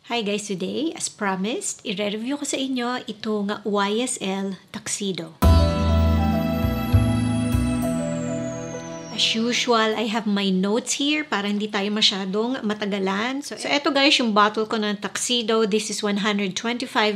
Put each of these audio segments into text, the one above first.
Hi guys, today, as promised, i-review ko sa inyo itong YSL Tuxedo. As usual, I have my notes here para hindi tayo masyadong matagalan. So eto guys, yung bottle ko ng Tuxedo. This is 125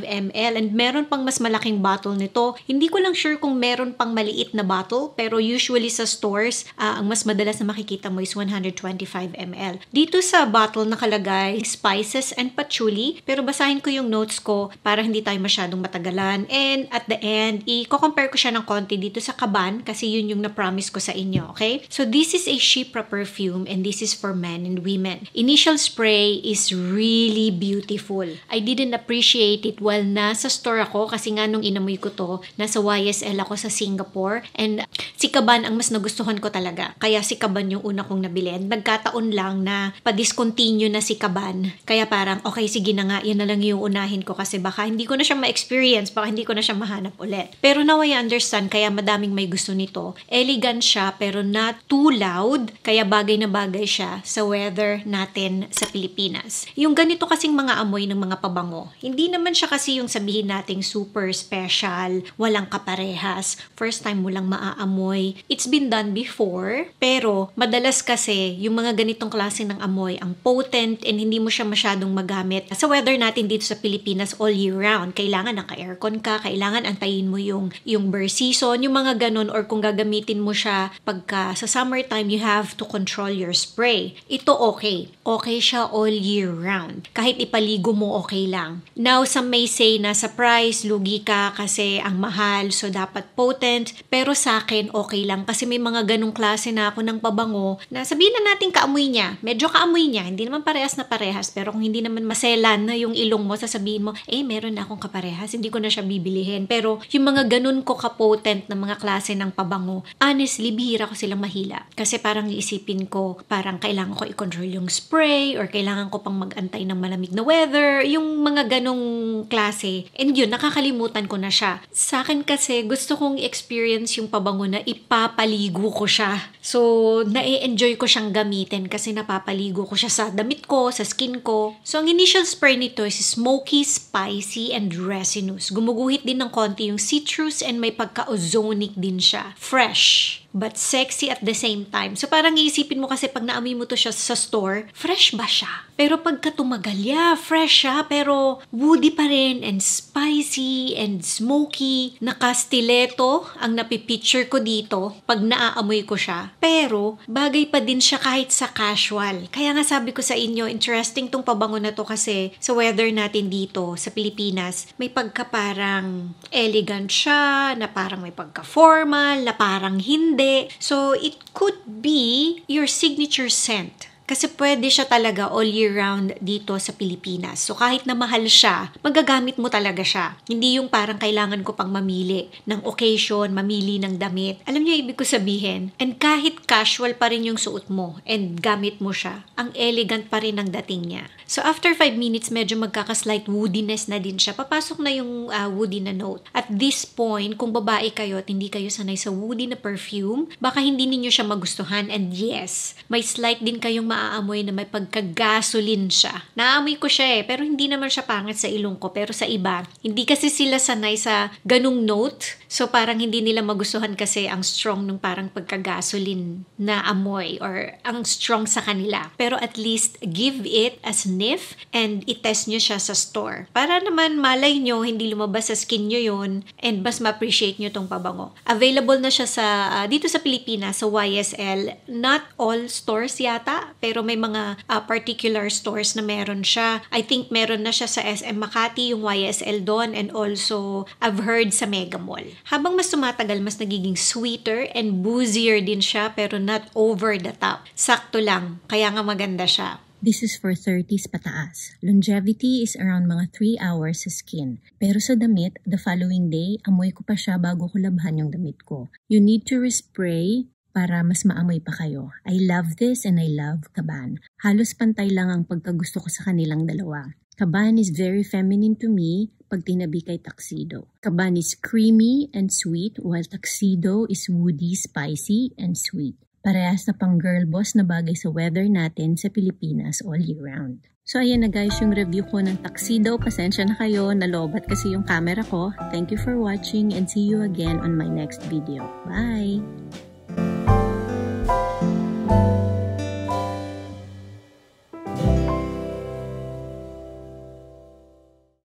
ml and meron pang mas malaking bottle nito. Hindi ko lang sure kung meron pang maliit na bottle, pero usually sa stores, ang mas madalas na makikita mo is 125 ml. Dito sa bottle nakalagay spices and patchouli, pero basahin ko yung notes ko para hindi tayo masyadong matagalan. And at the end, i-compare ko siya ng konti dito sa Kaban kasi yun yung na-promise ko sa inyo, okay? So this is a Shipra perfume and this is for men and women. Initial spray is really beautiful. I didn't appreciate it while nasa store ako kasi nga nung inamoy ko to, nasa YSL ako sa Singapore and si Kaban ang mas nagustuhan ko talaga. Kaya si Kaban yung una kong nabili. And nagkataon lang na pa-discontinue na si Kaban. Kaya parang okay, sige na nga, yan na lang yung unahin ko kasi baka hindi ko na siya ma-experience, baka hindi ko na siya mahanap ulit. Pero now I understand kaya madaming may gusto nito. Elegant siya pero not too loud, kaya bagay na bagay siya sa weather natin sa Pilipinas. Yung ganito kasing mga amoy ng mga pabango, hindi naman siya kasi yung sabihin nating super special, walang kaparehas, first time mo lang maaamoy. It's been done before, pero madalas kasi yung mga ganitong klase ng amoy ang potent and hindi mo siya masyadong magamit sa weather natin dito sa Pilipinas all year round. Kailangan naka-aircon ka, kailangan antayin mo yung burst season, yung mga ganun, or kung gagamitin mo siya pagka sa summertime, you have to control your spray. Ito okay. Okay siya all year round. Kahit ipaligo mo, okay lang. Now, some may say na sa price, lugi ka kasi ang mahal, so dapat potent. Pero sa akin, okay lang. Kasi may mga ganong klase na ako ng pabango na sabihin na natin kaamoy niya. Medyo kaamoy niya. Hindi naman parehas na parehas. Pero kung hindi naman maselan na yung ilong mo, sasabihin mo, meron na akong kaparehas. Hindi ko na siya bibilihin. Pero yung mga ganon ko ka-potent na mga klase ng pabango, honestly, bihira ko silang mahila. Kasi parang iisipin ko, parang kailangan ko i-control yung spray or kailangan ko pang mag-antay ng malamig na weather, yung mga ganong klase. And yun, nakakalimutan ko na siya. Sa akin kasi, gusto kong i-experience yung pabango na ipapaligo ko siya. So, na-enjoy ko siyang gamitin kasi napapaligo ko siya sa damit ko, sa skin ko. So, ang initial spray nito is smoky, spicy, and resinous. Gumuguhit din ng konti yung citrus and may pagka-ozonic din siya. Fresh, but sexy at the same time. So parang iisipin mo kasi pag naamoy mo to siya sa store, fresh ba siya? Pero pagka tumagal, fresh siya, pero woody pa rin and spicy and smoky. Naka-stiletto ang napipicture ko dito pag naaamoy ko siya. Pero bagay pa din siya kahit sa casual. Kaya nga sabi ko sa inyo, interesting tong pabango na to kasi sa weather natin dito sa Pilipinas, may pagka parang elegant siya, na parang may pagka-formal, na parang hindi. So, it could be your signature scent. Kasi pwede siya talaga all year round dito sa Pilipinas. So kahit na mahal siya, magagamit mo talaga siya. Hindi yung parang kailangan ko pang mamili ng occasion, mamili ng damit. Alam niyo ibig ko sabihin? And kahit casual pa rin yung suot mo and gamit mo siya, ang elegant pa rin ang dating niya. So after 5 minutes, medyo magkaka-slight woodiness na din siya. Papasok na yung woody na note. At this point, kung babae kayo at hindi kayo sanay sa woody na perfume, baka hindi ninyo siya magustuhan. And yes, may slight din kayong maaamoy na may pagka-gasoline siya. Naamoy ko siya pero hindi naman siya pangit sa ilong ko. Pero sa iba, hindi kasi sila sanay sa ganung note. So parang hindi nila magustuhan kasi ang strong nung parang pagka-gasoline na amoy or ang strong sa kanila. Pero at least give it a sniff and itest nyo siya sa store. Para naman malay nyo, hindi lumabas sa skin nyo yun and mas ma-appreciate nyo tong pabango. Available na siya sa dito sa Pilipinas, sa YSL. Not all stores yata, pero may mga particular stores na meron siya. I think meron na siya sa SM Makati, yung YSL doon, and also I've heard sa Mega Mall. Habang mas tumatagal, mas nagiging sweeter and boozier din siya, pero not over the top. Sakto lang, kaya nga maganda siya. This is for 30s pataas. Longevity is around mga 3 hours sa skin. Pero sa damit, the following day, amoy ko pa siya bago ko labhan yung damit ko. You need to respray para mas maamoy pa kayo. I love this and I love Kaban. Halos pantay lang ang pagkagusto ko sa kanilang dalawa. Kaban is very feminine to me pag tinabi kay Tuxedo. Kaban is creamy and sweet while Tuxedo is woody, spicy, and sweet. Parehas na pang girl boss na bagay sa weather natin sa Pilipinas all year round. So ayan na guys yung review ko ng tuxedo. Pasensya na kayo, nalobat kasi yung camera ko. Thank you for watching and see you again on my next video. Bye!